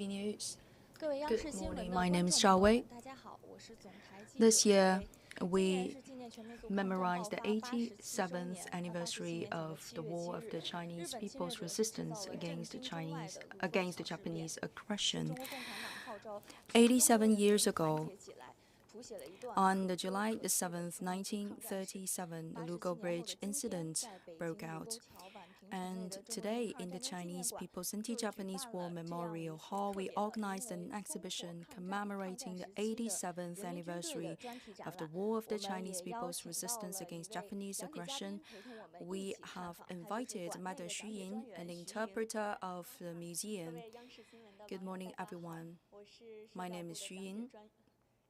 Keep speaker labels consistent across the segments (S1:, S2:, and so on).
S1: News. Good morning, my name is Zhao Wei.
S2: 大家好，我是总台记者
S1: This year,
S2: 今年
S1: we
S2: 是纪念全民族抗战
S1: memorize
S2: 爆
S1: the
S2: 发87
S1: 87th
S2: 周年。87
S1: anniversary
S2: 年前的
S1: of
S2: 7
S1: the
S2: 月
S1: war
S2: 7
S1: of
S2: 日，
S1: the
S2: 日
S1: Chinese
S2: 本侵略
S1: people's
S2: 者制造
S1: resistance
S2: 了震惊中外的卢沟桥
S1: against the
S2: 事变。
S1: Japanese
S2: 中
S1: aggression.
S2: 国共产党号召全中国
S1: 87
S2: 人
S1: years
S2: 民团
S1: ago,
S2: 结起来，谱写了一段
S1: on
S2: 可
S1: the
S2: 歌
S1: July
S2: 可
S1: the
S2: 泣的
S1: 7th,
S2: 全民族抗战史。
S1: 1937, the
S2: 87
S1: Lugou
S2: 年后的
S1: Bridge
S2: 今天，
S1: Incident
S2: 在北
S1: broke
S2: 京卢沟
S1: out.
S2: 桥宛平城内
S1: And
S2: 的中国人
S1: today,
S2: 抗
S1: in the
S2: 战争纪念
S1: Chinese
S2: 馆
S1: People's
S2: 就举
S1: Anti-Japanese
S2: 办
S1: War
S2: 了这样一
S1: Memorial
S2: 次
S1: Hall,
S2: 特
S1: we
S2: 别的，
S1: organized
S2: 名
S1: an
S2: 为
S1: exhibition
S2: 烽火抗战
S1: commemorating the
S2: 时期的
S1: 87th
S2: 人民军队的
S1: anniversary
S2: 专题展
S1: of the
S2: 览。
S1: war of
S2: 我
S1: the
S2: 们
S1: Chinese
S2: 也邀
S1: people's
S2: 请到
S1: resistance
S2: 了一
S1: against
S2: 位
S1: Japanese
S2: 讲解嘉
S1: aggression.
S2: 宾，陪同我们一
S1: We
S2: 起看
S1: have
S2: 访，他就是
S1: invited
S2: 馆内
S1: Madam
S2: 的
S1: Xu
S2: 讲解专
S1: Yin, an
S2: 员徐莹。
S1: interpreter of the
S2: 各
S1: museum.
S2: 位央视新闻的
S1: Good
S2: 网友，
S1: morning,
S2: 大家好，
S1: everyone.
S2: 我是宣
S1: My
S2: 教
S1: name
S2: 部
S1: is
S2: 的
S1: Xu
S2: 讲解
S1: Yin.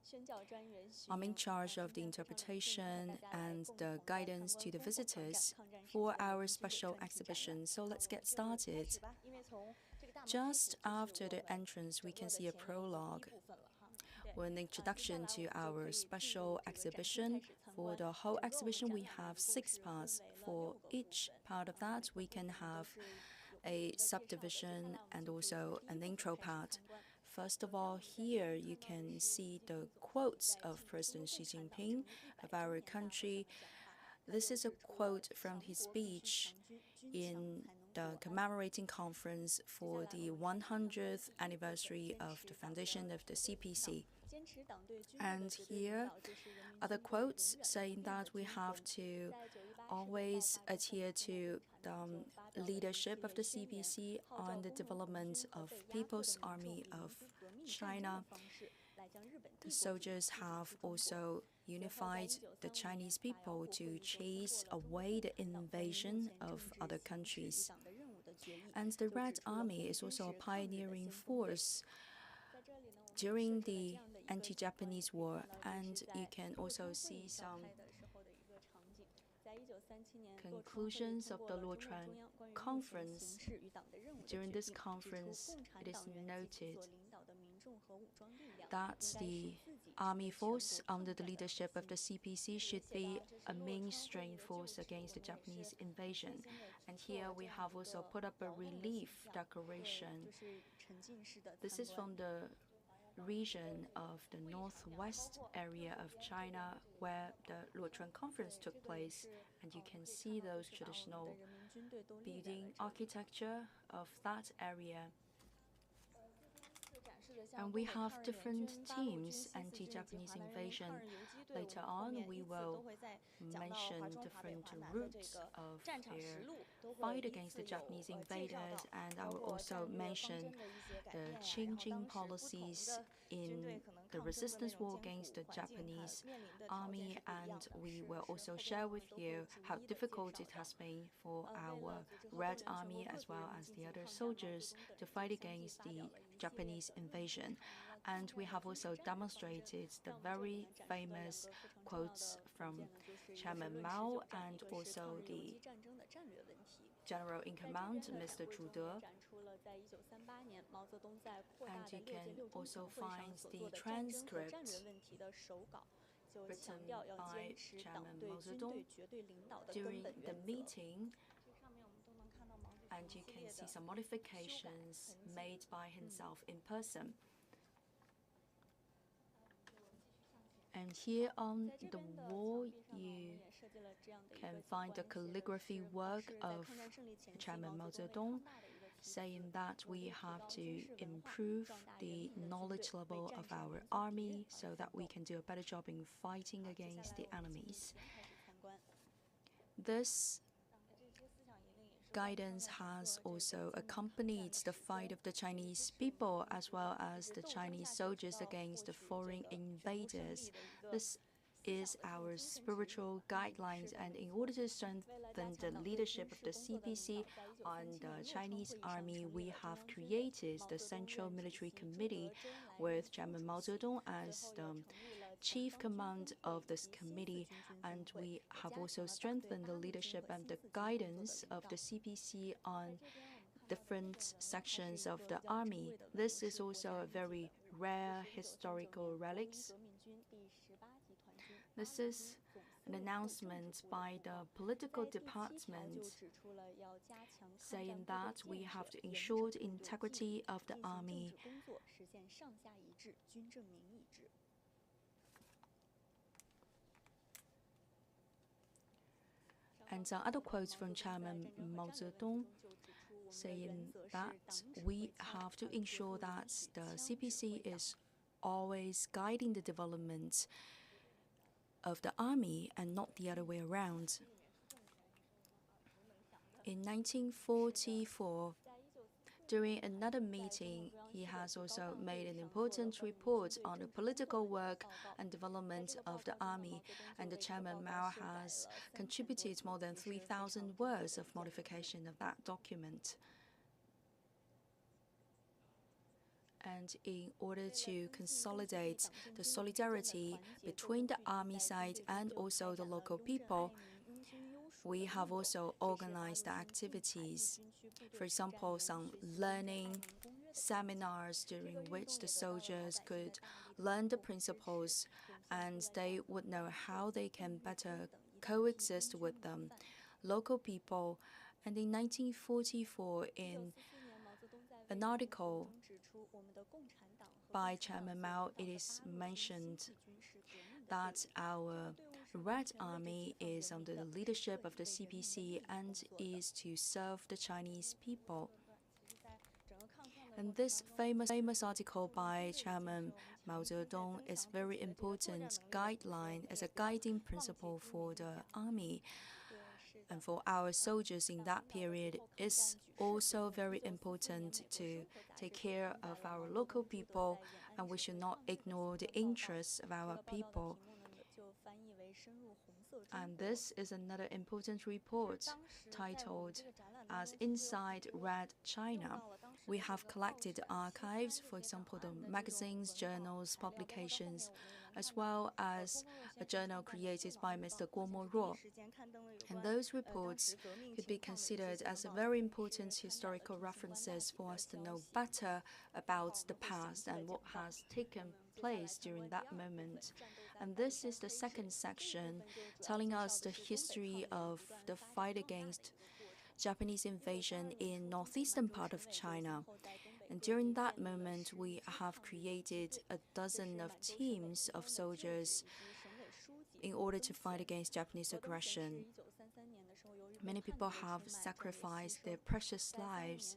S2: 宣教专员徐
S1: I'm
S2: 莹。
S1: in charge of the
S2: 今天晚上呢，
S1: interpretation
S2: 带大家来
S1: and
S2: 共
S1: the
S2: 同来参
S1: guidance
S2: 观
S1: to the
S2: 烽火抗战
S1: visitors
S2: 抗战时期
S1: for
S2: 的人
S1: our
S2: 民军队
S1: special
S2: 专题展览。
S1: exhibition. So
S2: 那我
S1: let's
S2: 们
S1: get
S2: 就开
S1: started.
S2: 始吧，因为从这个大门开
S1: Just
S2: 始，就是
S1: after
S2: 我
S1: the
S2: 们
S1: entrance, we
S2: 整
S1: can
S2: 个的
S1: see a
S2: 前面的第一
S1: prologue
S2: 部分了哈。
S1: with an
S2: 那接下
S1: introduction
S2: 来
S1: to
S2: 我们就
S1: our
S2: 可以进
S1: special
S2: 入这个展厅开
S1: exhibition.
S2: 始参
S1: For
S2: 观。
S1: the whole
S2: 整个我们
S1: exhibition,
S2: 展
S1: we
S2: 览呢
S1: have
S2: 一共
S1: 6
S2: 是分
S1: parts.
S2: 为了
S1: For
S2: 6个部
S1: each
S2: 分。
S1: part of
S2: 每
S1: that,
S2: 个
S1: we
S2: 部
S1: can
S2: 分呢都
S1: have
S2: 是有不
S1: a
S2: 同的介绍的。 就
S1: subdivision
S2: 看来我
S1: and
S2: 们就可以
S1: also
S2: 从第
S1: an
S2: 一部分
S1: intro
S2: 开始
S1: part.
S2: 参观。
S1: First of all, here you can see the quotes of President Xi Jinping of our country. This is a quote from his speech in the commemorating conference for the 100th anniversary of the foundation of the CPC. And here are the quotes saying that we have to always adhere to the leadership of the CPC on the development of People's Army of China. The soldiers have also unified the Chinese people to chase away the invasion of other countries. And the Red Army is also a pioneering force during the anti-Japanese war, and you can also see some conclusions of the Luochuan conference. During this conference, it is noted that the army force under the leadership of the CPC should be a mainstream force against the Japanese invasion. And here we have also put up a relief decoration. This is from the region of the northwest area of China where the Luochuan conference took place, and you can see those traditional building architecture of that area. And we have different teams anti-Japanese invasion. Later on, we will mention different routes of their fight against the Japanese invaders, and I will also mention the changing policies in the resistance war against the Japanese army, and we will also share with you how difficult it has been for our Red Army as well as the other soldiers to fight against the Japanese invasion. And we have also demonstrated the very famous quotes from Chairman Mao and also the General in Command, Mr. Zhu De. And you can also find the transcript written by Chairman Mao Zedong during the meeting, and you can see some modifications made by himself in person. And here on the wall, you can find the calligraphy work of Chairman Mao Zedong, saying that we have to improve the knowledge level of our army so that we can do a better job in fighting against the enemies. This guidance has also accompanied the fight of the Chinese people as well as the Chinese soldiers against the foreign invaders. This is our spiritual guidelines, and in order to strengthen the leadership of the CPC on the Chinese army, we have created the Central Military Committee with Chairman Mao Zedong as the chief command of this committee, and we have also strengthened the leadership and the guidance of the CPC on different sections of the army. This is also a very rare historical relic. This is an announcement by the political department saying that we have to ensure the integrity of the army. And some other quotes from Chairman Mao Zedong saying that we have to ensure that the CPC is always guiding the development of the army and not the other way around. In 1944, during another meeting, he has also made an important report on the political work and development of the army, and the Chairman Mao has contributed more than 3,000 words of modification of that document. And in order to consolidate the solidarity between the army side and also the local people, we have also organized activities. For example, some learning seminars during which the soldiers could learn the principles and they would know how they can better coexist with them, local people. And in 1944, in an article by Chairman Mao, it is mentioned that our Red Army is under the leadership of the CPC and is to serve the Chinese people. And this famous article by Chairman Mao Zedong is a very important guideline as a guiding principle for the army. And for our soldiers in that period, it's also very important to take care of our local people, and we should not ignore the interests of our people. And this is another important report titled as Inside Red China. We have collected archives, for example, the magazines, journals, publications, as well as a journal created by Mr. Guo Moruo. And those reports could be considered as very important historical references for us to know better about the past and what has taken place during that moment. And this is the second section, telling us the history of the fight against Japanese invasion in northeastern part of China. And during that moment, we have created a dozen of teams of soldiers in order to fight against Japanese aggression. Many people have sacrificed their precious lives.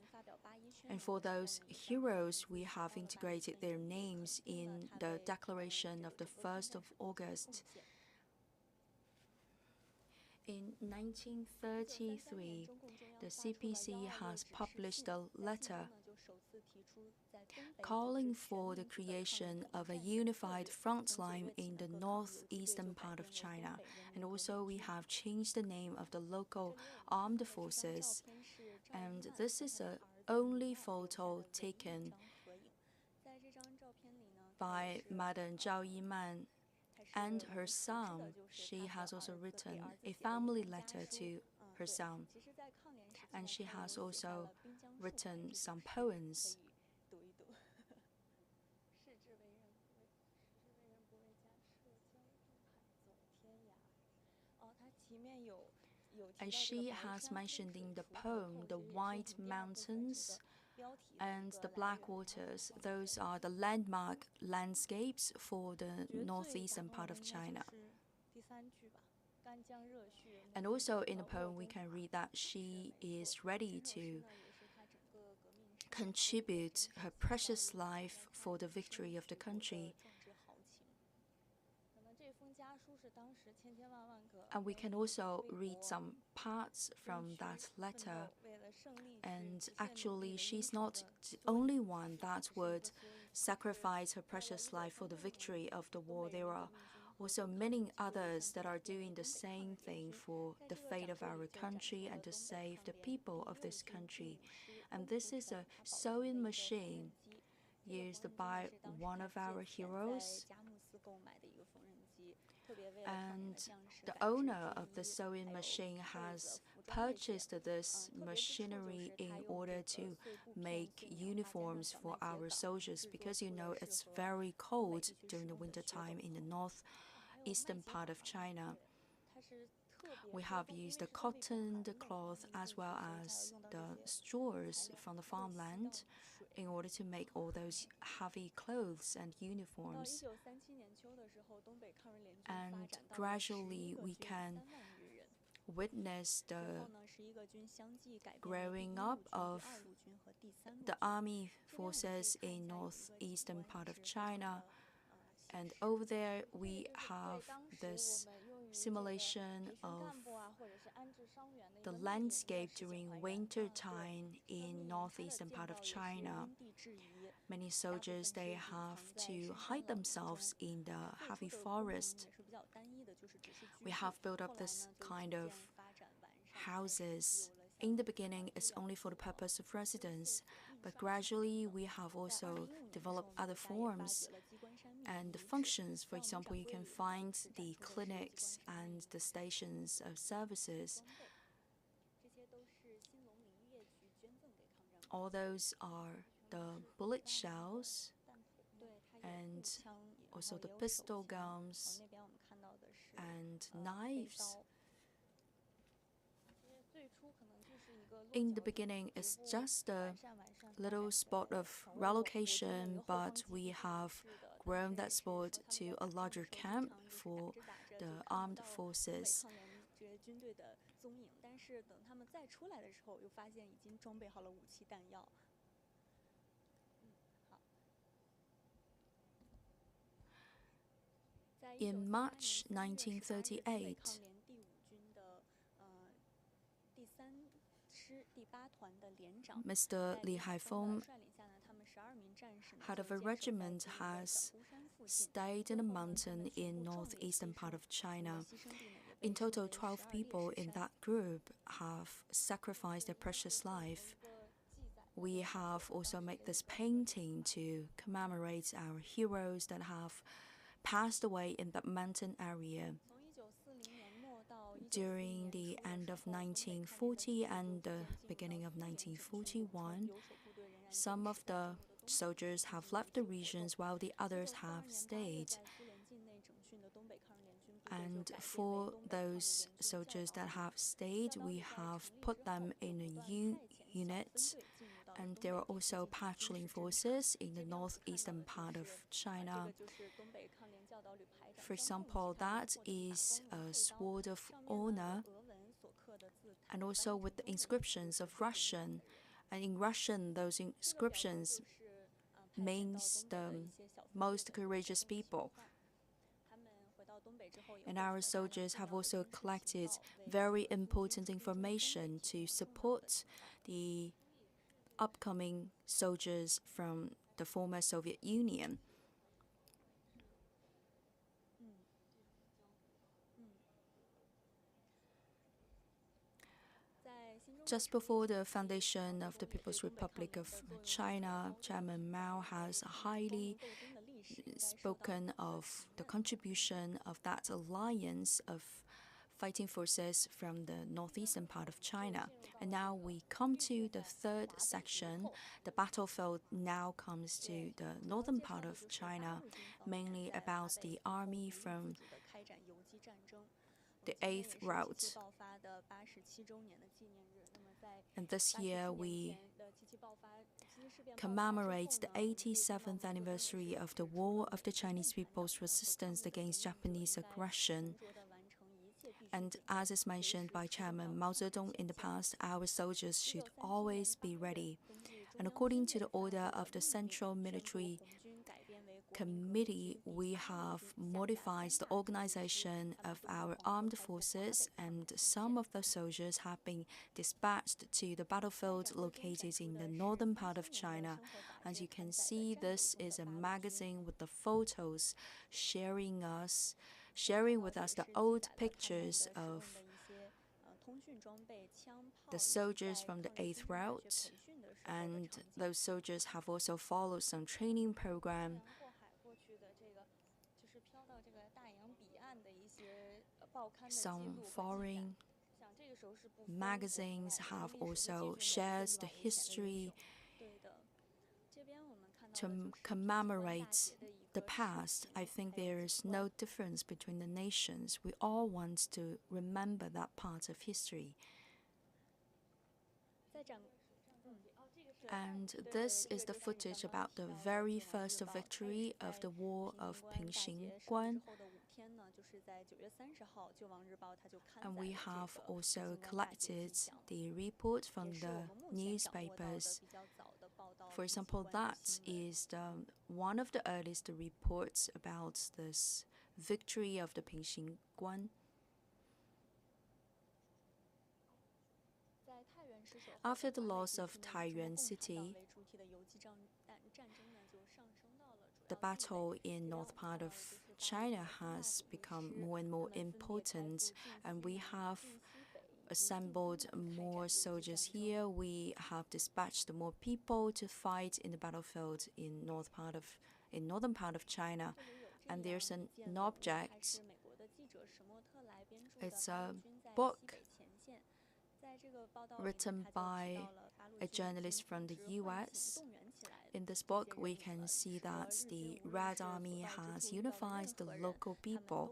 S1: And for those heroes, we have integrated their names in the declaration of the 1st of August. In 1933, the CPC has published a letter calling for the creation of a unified front line in the northeastern part of China. And also we have changed the name of the local armed forces. And this is the only photo taken by Madam Zhao Yiman and her son. She has also written a family letter to her son. And she has also written some poems. And she has mentioned in the poem the White Mountains and the Black Waters. Those are the landmark landscapes for the northeastern part of China. And also in the poem we can read that she is ready to contribute her precious life for the victory of the country. And we can also read some parts from that letter. And actually, she's not the only one that would sacrifice her precious life for the victory of the war. There are also many others that are doing the same thing for the fate of our country and to save the people of this country. And this is a sewing machine used by one of our heroes. And the owner of the sewing machine has purchased this machinery in order to make uniforms for our soldiers, because you know it's very cold during the winter time in the northeastern part of China. We have used the cotton, the cloth, as well as the straws from the farmland in order to make all those heavy clothes and uniforms. And gradually we can witness the growing up of the army forces in northeastern part of China. And over there we have this simulation of the landscape during winter time in northeastern part of China. Many soldiers, they have to hide themselves in the heavy forest. We have built up this kind of houses. In the beginning, it's only for the purpose of residence, but gradually we have also developed other forms and functions. For example, you can find the clinics and the stations of services. All those are the bullet shells and also the pistol guns and knives. In the beginning, it's just a little spot of relocation, but we have grown that spot to a larger camp for the armed forces. In March 1938, Mr. Li Haifeng, head of a regiment, has stayed in a mountain in northeastern part of China. In total, 12 people in that group have sacrificed their precious life. We have also made this painting to commemorate our heroes that have passed away in that mountain area. During the end of 1940 and the beginning of 1941, some of the soldiers have left the regions while the others have stayed. And for those soldiers that have stayed, we have put them in a unit, and there are also patrolling forces in the northeastern part of China. For example, that is a sword of honor, and also with the inscriptions of Russian. And in Russian, those inscriptions means the most courageous people. And our soldiers have also collected very important information to support the upcoming soldiers from the former Soviet Union. Just before the foundation of the People's Republic of China, Chairman Mao has highly spoken of the contribution of that alliance of fighting forces from the northeastern part of China. And now we come to the third section. The battlefield now comes to the northern part of China, mainly about the army from the 8th route. And this year we commemorate the 87th anniversary of the War of the Chinese People's Resistance against Japanese aggression. And as is mentioned by Chairman Mao Zedong in the past, our soldiers should always be ready. And according to the order of the Central Military Committee, we have modified the organization of our armed forces, and some of the soldiers have been dispatched to the battlefield located in the northern part of China. As you can see, this is a magazine with the photos sharing with us the old pictures of the soldiers from the 8th route, and those soldiers have also followed some training program. Some foreign magazines have also shared the history to commemorate the past. I think there is no difference between the nations. We all want to remember that part of history. And this is the footage about the very first victory of the War of Pingxing-Guan. And we have also collected the report from the newspapers. For example, that is one of the earliest reports about this victory of the Pingxing-Guan. After the loss of Taiyuan City, the battle in north part of China has become more and more important, and we have assembled more soldiers here. We have dispatched more people to fight in the battlefield in northern part of China. And there's an object. It's a book written by a journalist from the US. In this book, we can see that the Red Army has unified the local people.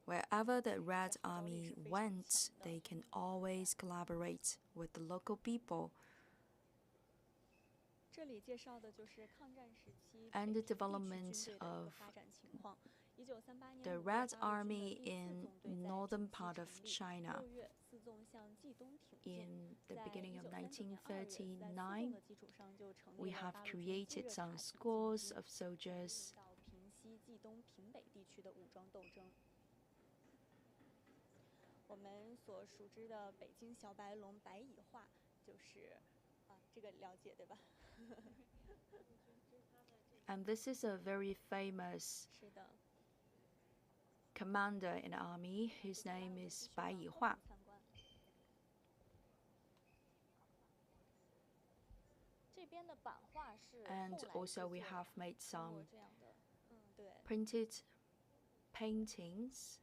S1: Wherever the Red Army went, they can always collaborate with the local people. And the development of the Red Army in northern part of China. In the beginning of 1939, we have created some schools of soldiers. And this is a very famous commander in the army. His name is Bai Yihua. And also we have made some printed paintings.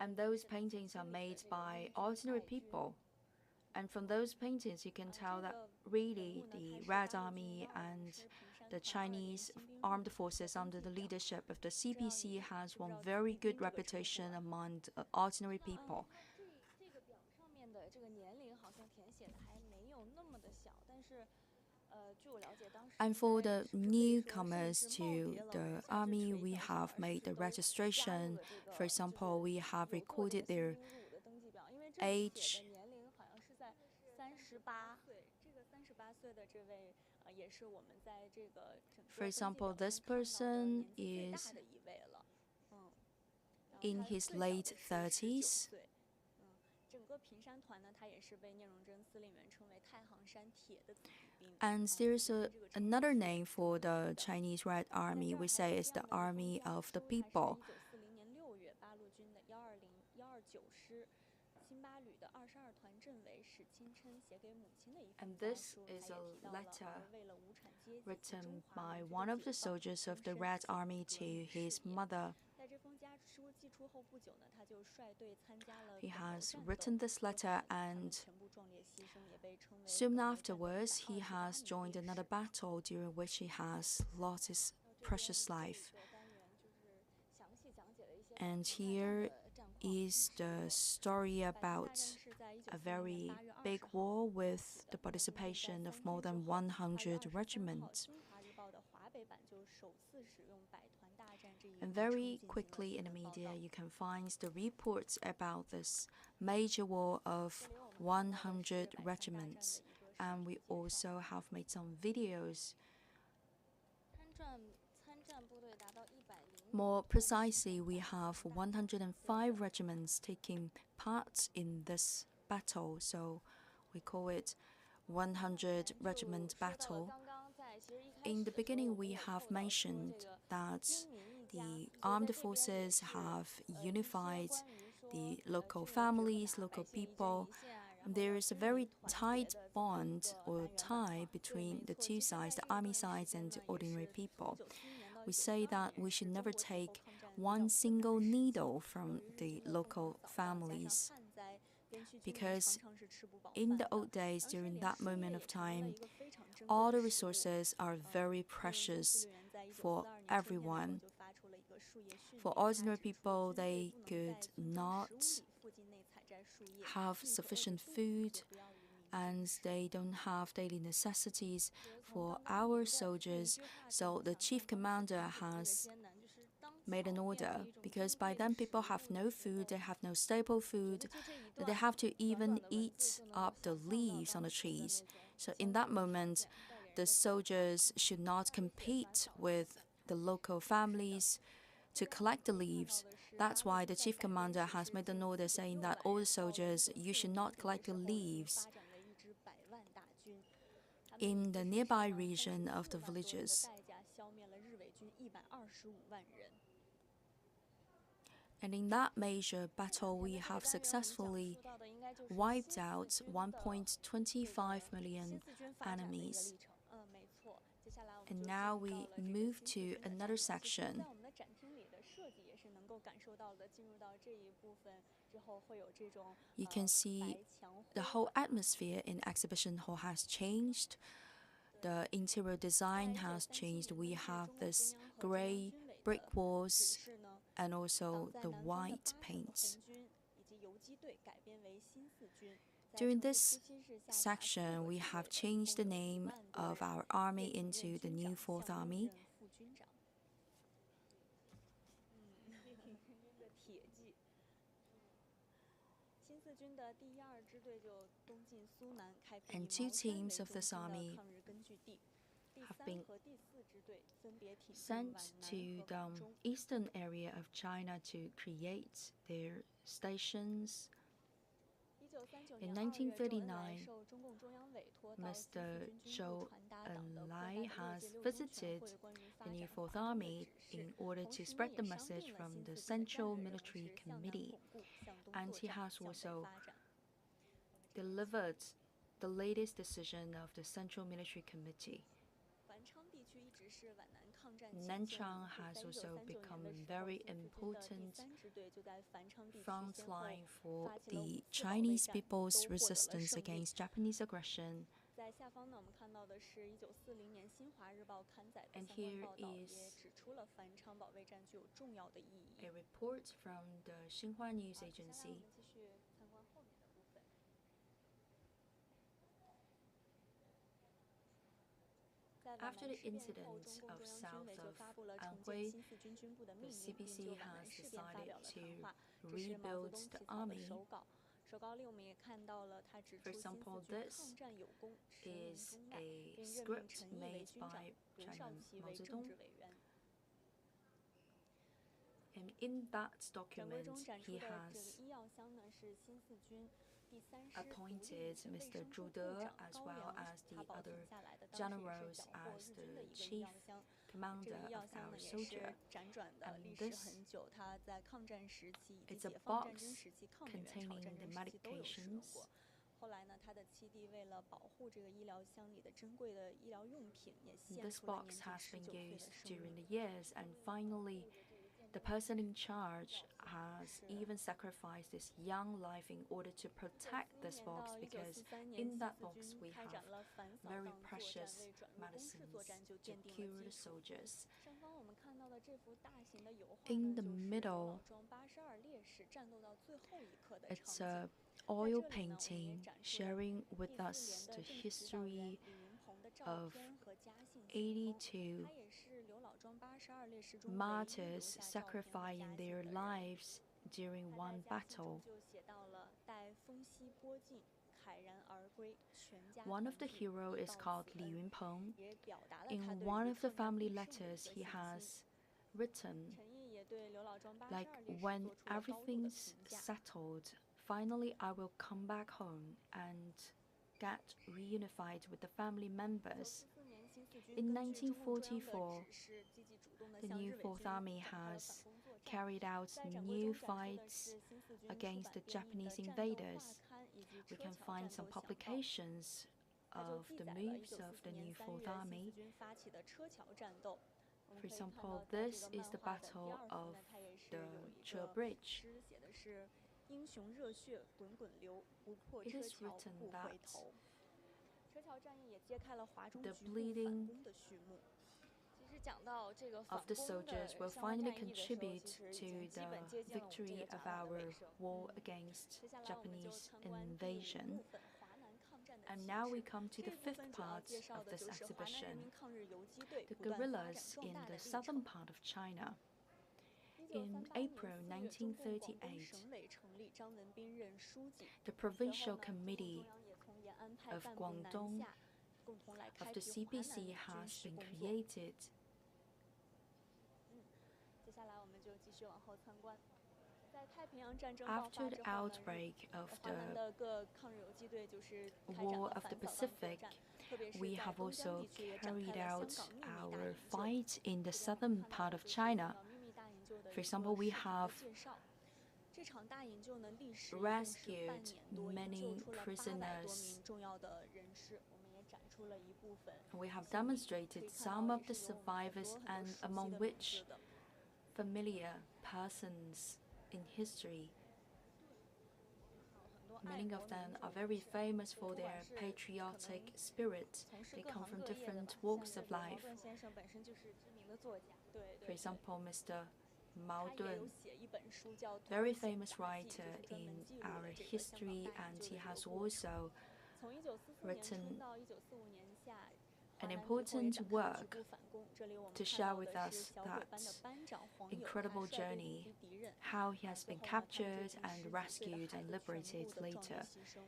S1: And those paintings are made by ordinary people. And from those paintings, you can tell that really the Red Army and the Chinese armed forces under the leadership of the CPC has won very good reputation among ordinary people. And for the newcomers to the army, we have made the registration. For example, we have recorded their age. For example, this person is in his late 30s. And there's another name for the Chinese Red Army. We say it's the Army of the People. And this is a letter written by one of the soldiers of the Red Army to his mother. He has written this letter, and soon afterwards he has joined another battle during which he has lost his precious life. And here is the story about a very big war with the participation of more than 100 regiments. And very quickly in the media, you can find the reports about this major war of 100 regiments. And we also have made some videos. More precisely, we have 105 regiments taking part in this battle, so we call it 100 regiment battle. In the beginning, we have mentioned that the armed forces have unified the local families, local people. There is a very tight bond or tie between the two sides, the army sides and the ordinary people. We say that we should never take one single needle from the local families. because in the old days, during that moment of time, all the resources are very precious for everyone. For ordinary people, they could not have sufficient food and they don't have daily necessities for our soldiers. So the chief commander has made an order, because by then people have no food, they have no staple food, they have to even eat up the leaves on the trees. So in that moment, the soldiers should not compete with the local families to collect the leaves. That's why the chief commander has made an order saying that all the soldiers, you should not collect the leaves in the nearby region of the villages. And in that major battle, we have successfully wiped out 1.25 million enemies. And now we move to another section. You can see the whole atmosphere in exhibition hall has changed. The interior design has changed. We have this gray brick walls and also the white paints. During this section, we have changed the name of our army into the New Fourth Army. And two teams of this army have been sent to the eastern area of China to create their stations. In 1939, Mr. Zhou Enlai has visited the New Fourth Army in order to spread the message from the Central Military Committee, and he has also delivered the latest decision of the Central Military Committee. Nanchang has also become a very important front line for the Chinese people's resistance against Japanese aggression. And here is a report from the Xinhua News Agency. After the incident of south of Anhui, the CPC has decided to rebuild the army. For example, this is a script made by Chairman Mao Zedong. And in that document, he has appointed Mr. Zhu De as well as the other generals as the chief commander of our soldier. And this is a box containing the medications. This box has been used during the years, and finally the person in charge has even sacrificed his young life in order to protect this box, because in that box we have very precious medicines to cure the soldiers. In the middle, it's a oil painting sharing with us the history of 82 martyrs sacrificing their lives during one battle. One of the heroes is called Li Yunpeng. In one of the family letters, he has written, like, when everything's settled, finally I will come back home and get reunified with the family members. In 1944, the New Fourth Army has carried out new fights against the Japanese invaders. We can find some publications of the moves of the New Fourth Army. For example, this is the Battle of the Che Bridge.
S2: 英雄热血滚滚流，不破
S1: It
S2: 车
S1: is
S2: 桥
S1: written
S2: 不回
S1: that
S2: 头。车桥战役也揭开了华中
S1: the
S2: 局部反
S1: bleeding
S2: 攻的序幕。其实讲到这个
S1: of
S2: 反
S1: the
S2: 攻的
S1: soldiers will
S2: 相关
S1: finally
S2: 战役的时候，其
S1: contribute
S2: 实已
S1: to
S2: 经基本
S1: the
S2: 接近了我们这
S1: victory
S2: 个
S1: of
S2: 展览的尾
S1: our
S2: 声。
S1: war against
S2: 接下来我们就
S1: Japanese
S2: 参观第5
S1: invasion.
S2: 部分华南抗战的
S1: And
S2: 旗
S1: now we
S2: 帜。
S1: come to
S2: 这
S1: the
S2: 一部
S1: fifth
S2: 分主要
S1: part
S2: 介绍
S1: of
S2: 的
S1: this
S2: 就是华南人民
S1: exhibition,
S2: 抗日游击队
S1: the
S2: 不断发展
S1: guerrillas
S2: 壮
S1: in
S2: 大的
S1: the
S2: 历
S1: southern
S2: 程。
S1: part of China.
S2: 1938
S1: April
S2: 年4月，中共广东
S1: 1938,
S2: 省委成立，张文彬任书记。
S1: the
S2: 随后
S1: Provincial
S2: 呢，中共
S1: Committee
S2: 中央也从延安派
S1: of
S2: 干部南
S1: Guangdong
S2: 下，共同来
S1: of
S2: 开
S1: the
S2: 辟华南
S1: CPC
S2: 军
S1: has
S2: 事
S1: been
S2: 工作。
S1: created.
S2: 接下来我们就继续往后参观。在太平洋战争爆
S1: After
S2: 发
S1: the
S2: 之后呢，
S1: outbreak of
S2: 华南
S1: the
S2: 的各抗日游击队就是开展
S1: War
S2: 了
S1: of the
S2: 反扫荡作
S1: Pacific,
S2: 战，特别是
S1: we
S2: 在
S1: have
S2: 东江
S1: also
S2: 地区也展开
S1: carried
S2: 了
S1: out
S2: 香港秘密大
S1: our
S2: 营救。
S1: fight in the
S2: 这边我们
S1: southern
S2: 看到
S1: part
S2: 的
S1: of
S2: 就是这
S1: China.
S2: 个秘密大营救的
S1: For
S2: 一
S1: example,
S2: 个
S1: we
S2: 视频的
S1: have
S2: 介绍。这场大营救呢，历时一共是半
S1: rescued
S2: 年多，营
S1: many
S2: 救出了800多
S1: prisoners.
S2: 名重要的人士。我们也展出了一部分。
S1: We have
S2: 可以
S1: demonstrated
S2: 看
S1: some
S2: 到
S1: of
S2: 也
S1: the
S2: 是有我们很
S1: survivors
S2: 多
S1: and
S2: 熟悉
S1: among
S2: 的名
S1: which
S2: 字的。
S1: familiar persons in history.
S2: 很多爱
S1: Many
S2: 国
S1: of
S2: 民
S1: them
S2: 主
S1: are
S2: 人
S1: very
S2: 士，
S1: famous
S2: 对
S1: for
S2: 不管
S1: their
S2: 是可
S1: patriotic
S2: 能
S1: spirit.
S2: 从事
S1: They
S2: 各
S1: come
S2: 行
S1: from
S2: 各业的
S1: different
S2: 吧，像
S1: walks
S2: 这
S1: of
S2: 个毛
S1: life.
S2: 盾先生本身就是知名的作家，对
S1: For
S2: 对对。
S1: example, Mr. Mao
S2: 他也有
S1: Dun,
S2: 写一本书叫《
S1: very
S2: 团险
S1: famous
S2: 杂记》，就
S1: writer
S2: 是专门
S1: in
S2: 记录了
S1: our
S2: 这个香港
S1: history,
S2: 大营
S1: and
S2: 救
S1: he
S2: 的这个
S1: has
S2: 过程。
S1: also
S2: 从1944年
S1: written
S2: 春到1945年夏，
S1: an
S2: 华南敌后也
S1: important
S2: 展开了局
S1: work
S2: 部反攻。这里我们
S1: to
S2: 看
S1: share
S2: 到
S1: with
S2: 的是
S1: us
S2: 小鬼班的
S1: that
S2: 班长黄友，他
S1: incredible
S2: 率队
S1: journey,
S2: 攻击敌人，
S1: how he has
S2: 最
S1: been
S2: 后呢，他们
S1: captured
S2: 救出
S1: and
S2: 19岁的
S1: rescued
S2: 孩
S1: and
S2: 子全
S1: liberated
S2: 部的壮烈
S1: later.
S2: 牺牲。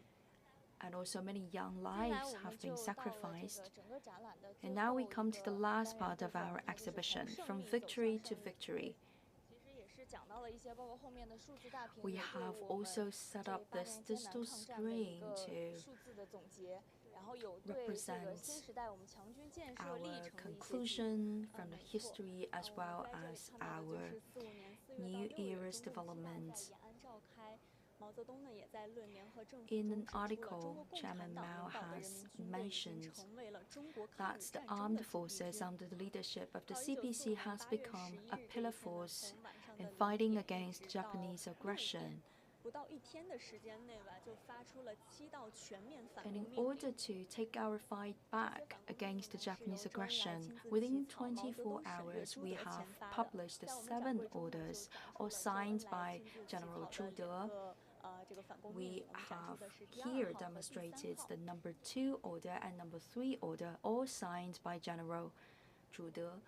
S1: And also many young
S2: 接下来
S1: lives
S2: 我
S1: have
S2: 们
S1: been
S2: 就到了这
S1: sacrificed.
S2: 个整个展览的最
S1: And now
S2: 后
S1: we
S2: 一
S1: come to the
S2: 个
S1: last
S2: 单元
S1: part
S2: 部
S1: of
S2: 分，
S1: our
S2: 那就是从
S1: exhibition,
S2: 胜
S1: from
S2: 利走向
S1: victory to
S2: 胜利的部
S1: victory.
S2: 分。其实也是讲到了一些，包括后面的数字大屏，
S1: We
S2: 也对
S1: have
S2: 我们
S1: also set
S2: 这
S1: up
S2: 8
S1: this
S2: 年艰难
S1: digital
S2: 抗战的一
S1: screen
S2: 个
S1: to
S2: 数字的总结，然后有对这个
S1: represent
S2: 新时代我们强军建设
S1: our
S2: 历程的一些记录。
S1: conclusion from the
S2: 没错。
S1: history as
S2: 我们
S1: well
S2: 在这里
S1: as
S2: 看到的就
S1: our
S2: 是45年4月到
S1: new
S2: 6月，
S1: era's
S2: 中共计划
S1: development.
S2: 在延安召开。毛泽东呢也在论联合政府
S1: In
S2: 中
S1: an
S2: 指出了，中
S1: article,
S2: 国共
S1: Chairman
S2: 产党
S1: Mao
S2: 领导的人
S1: has
S2: 民军队已经
S1: mentioned
S2: 成为了中国抗日
S1: that the
S2: 战争
S1: armed
S2: 的主力
S1: forces
S2: 军。
S1: under the leadership of the
S2: 到
S1: CPC
S2: 1945
S1: has
S2: 年8月
S1: become
S2: 11
S1: a
S2: 日这
S1: pillar
S2: 一天呢，
S1: force
S2: 从晚上
S1: in
S2: 的
S1: fighting
S2: 0点
S1: against
S2: 一直到
S1: Japanese
S2: 6
S1: aggression.
S2: 点，不到1天的时间内吧，就发出了7道全面反
S1: And
S2: 攻
S1: in
S2: 命
S1: order
S2: 令。
S1: to take our fight back against the
S2: 这些反攻命令
S1: Japanese
S2: 呢，是由周恩来
S1: aggression,
S2: 亲自
S1: within
S2: 起草，毛泽东
S1: 24
S2: 审阅
S1: hours
S2: 朱
S1: we
S2: 德
S1: have
S2: 签发的。
S1: published
S2: 在我们展
S1: 7
S2: 柜中呢，就
S1: orders,
S2: 展出
S1: all
S2: 了周恩
S1: signed
S2: 来
S1: by
S2: 亲自起
S1: General
S2: 草的
S1: 朱德。
S2: 2个这个反攻命
S1: We
S2: 令。我们展出
S1: have
S2: 的是第
S1: here
S2: 2号和第3
S1: demonstrated
S2: 号。
S1: the number 2 order and number 3 order, all signed by General Zhu De.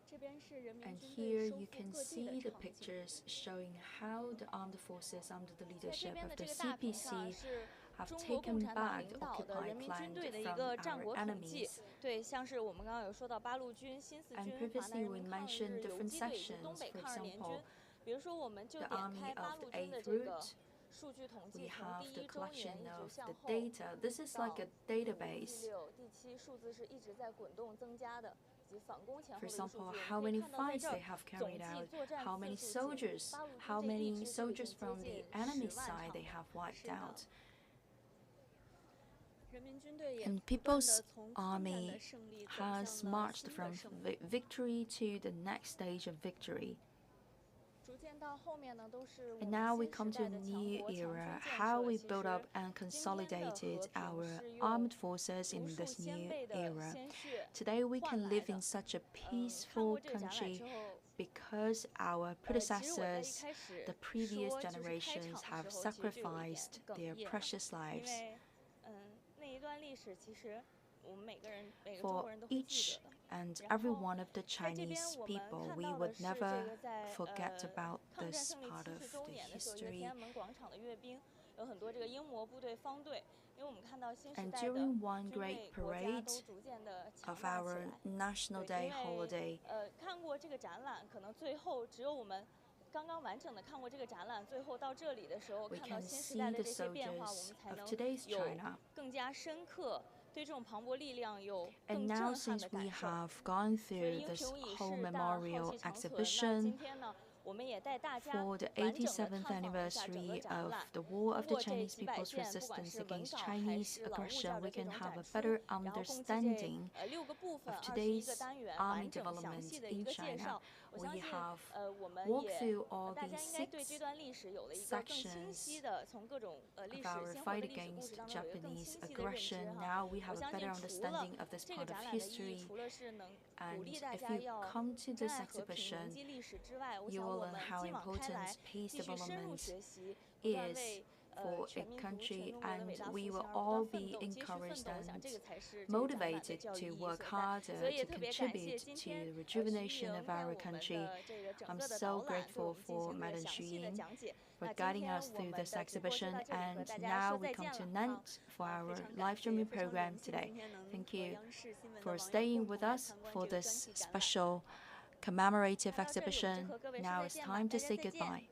S2: 这边是人民
S1: And
S2: 军
S1: here
S2: 队收
S1: you
S2: 复
S1: can
S2: 各地
S1: see
S2: 的
S1: the
S2: 场景。
S1: pictures showing how the armed forces under the
S2: 在这
S1: leadership
S2: 边
S1: of
S2: 的
S1: the
S2: 这个大屏上
S1: CPC
S2: 是
S1: have
S2: 中国共
S1: taken
S2: 产党
S1: back
S2: 领
S1: the
S2: 导的
S1: occupied
S2: 人民军
S1: land
S2: 队的一
S1: from
S2: 个战
S1: our
S2: 果统计。
S1: enemies.
S2: 对，像是我们刚刚有说到八路军、新四
S1: And
S2: 军、华南
S1: previously
S2: 人
S1: we
S2: 民抗
S1: mentioned
S2: 日游
S1: different
S2: 击队以及东
S1: sections,
S2: 北
S1: for
S2: 抗日联军。
S1: example,
S2: 比如说，我们就
S1: the
S2: 点
S1: army
S2: 开八
S1: of
S2: 路
S1: the
S2: 军的
S1: 8th
S2: 这个
S1: Route.
S2: 数据统
S1: We
S2: 计，从
S1: have
S2: 第
S1: the
S2: 1周年
S1: collection
S2: 一直
S1: of
S2: 向
S1: the
S2: 后
S1: data. This is
S2: 到
S1: like a
S2: 第5、第
S1: database.
S2: 6、第7数字是一直在滚动增加的，以及反攻前后
S1: For
S2: 的一个数据。
S1: example,
S2: 我
S1: how
S2: 们可以
S1: many
S2: 看到，在
S1: fights
S2: 这
S1: they
S2: 儿
S1: have
S2: 总
S1: carried
S2: 计
S1: out,
S2: 作战
S1: how
S2: 次
S1: many
S2: 数计，
S1: soldiers,
S2: 八路军
S1: how
S2: 这一
S1: many
S2: 支就已
S1: soldiers
S2: 经
S1: from
S2: 接
S1: the
S2: 近
S1: enemy
S2: 10万
S1: side
S2: 场
S1: they
S2: 了。
S1: have
S2: 是
S1: wiped
S2: 的。
S1: out.
S2: 人民军队也
S1: And
S2: 不断
S1: People's
S2: 地从抗战的
S1: Army
S2: 胜利走
S1: has
S2: 向了
S1: marched
S2: 新的
S1: from
S2: 胜利。
S1: victory to the next stage of victory.
S2: 逐渐到后面呢，都是我
S1: And
S2: 们
S1: now we
S2: 新
S1: come
S2: 时
S1: to
S2: 代
S1: a
S2: 的强
S1: new
S2: 国强军
S1: era,
S2: 建
S1: how
S2: 设。
S1: we
S2: 其
S1: built
S2: 实
S1: up and
S2: 今天的
S1: consolidated
S2: 和平
S1: our
S2: 是用
S1: armed forces
S2: 无
S1: in
S2: 数
S1: this
S2: 先
S1: new
S2: 辈的
S1: era.
S2: 鲜血
S1: Today we
S2: 换
S1: can
S2: 来
S1: live
S2: 的。
S1: in such a
S2: 看
S1: peaceful
S2: 过这个展览
S1: country
S2: 之后，
S1: because our
S2: 其实我在一
S1: predecessors,
S2: 开始
S1: the previous
S2: 说就是开
S1: generations
S2: 场的
S1: have
S2: 时候，其实就有一
S1: sacrificed
S2: 点哽
S1: their
S2: 咽了，
S1: precious
S2: 因
S1: lives.
S2: 为那一段历史其实我们每个中
S1: For
S2: 国人都会记
S1: each
S2: 得的。
S1: and
S2: 然
S1: every
S2: 后
S1: one of the
S2: 在这边
S1: Chinese
S2: 我们
S1: people,
S2: 看
S1: we
S2: 到
S1: would
S2: 的是这
S1: never
S2: 个在
S1: forget about
S2: 抗战
S1: this
S2: 胜利
S1: part
S2: 70
S1: of
S2: 周
S1: the
S2: 年的时候，因为天
S1: history.
S2: 安门广场的阅兵有很多这个英模部队方队，因为我们看到新时
S1: And
S2: 代的
S1: during one
S2: 军
S1: great
S2: 队国家
S1: parade
S2: 都逐渐的强
S1: of
S2: 大起
S1: our
S2: 来。
S1: National
S2: 对，
S1: Day
S2: 因
S1: holiday,
S2: 为看过这个展览，可能最后只有我们刚刚完整的看过这个展览，最后到这里的时候，
S1: we
S2: 看到
S1: can
S2: 新时
S1: see
S2: 代的
S1: the
S2: 这些变化，我
S1: soldiers
S2: 们才
S1: of
S2: 能
S1: today's
S2: 有
S1: China.
S2: 更加深刻对这种磅礴力量有
S1: And
S2: 更
S1: now
S2: 震撼
S1: since
S2: 的
S1: we
S2: 感受。
S1: have gone
S2: 所以
S1: through
S2: 英
S1: this
S2: 雄已
S1: whole
S2: 逝，但浩
S1: memorial
S2: 气长存。那
S1: exhibition,
S2: 今天呢，
S1: For the 87th anniversary of the War of the Chinese People's Resistance against Chinese aggression, we can have a better understanding of today's army development in China. We have walked through all the 6 sections of our fight against Japanese aggression. Now we have a better understanding of this part of history. And if you come to this exhibition, you will learn how important peace development is for a country, and we will all be encouraged and motivated to work harder to contribute to the rejuvenation of our country. I'm so grateful for Madam Xu Ying for guiding us through this exhibition, and now we come to an end for our live streaming program today. Thank you for staying with us for this special commemorative exhibition. Now it's time to say goodbye.